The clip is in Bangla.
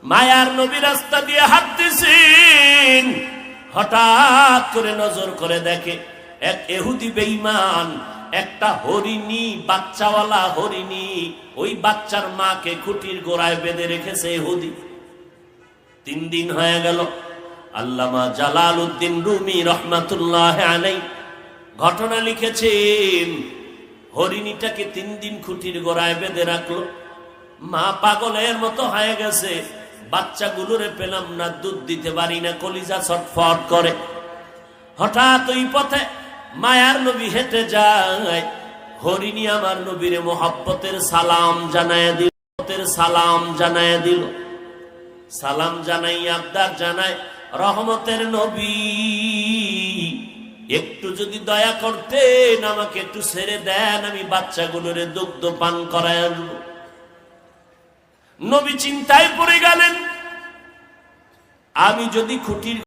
মায়ার নবী রাস্তা দিয়ে হাঁটতেছেন, হঠাৎ করে নজর করে দেখে এক ইহুদি বেঈমান একটা হরিণী, বাচ্চাওয়ালা হরিণী, ওই বাচ্চার মাকে খুঁটির গোড়ায় বেঁধে রেখেছে ইহুদি। 3 দিন হয়ে গেল। আল্লামা জালালউদ্দিন রুমি রহমাতুল্লাহ আলাইহি ঘটনা লিখেছেন, হরিণীটাকে 3 দিন খুঁটির গোড়ায় বেঁধে রাখলো। মা পাগলের মতো হয়ে গেছে, বাচ্চাগুলোরে পেলাম না, দুধ দিতে পারি না, কলিজা ছটফট করে। হঠাৎ ওই পথে মায়ার নবী হেঁটে যায়, হরিণী আমার নবীরে মোহাব্বতের সালাম জানায় দিল, সালাম জানায় দিল। সালাম জানাই আবদার জানায়, রহমতের নবী একটু যদি দয়া করতেন, আমাকে একটু ছেড়ে দেন, আমি বাচ্চাগুলোরে দুগ্ধ পান করায় আনবো। নবী চিন্তায় পড়ে গেলেন, আমি যদি খুঁটির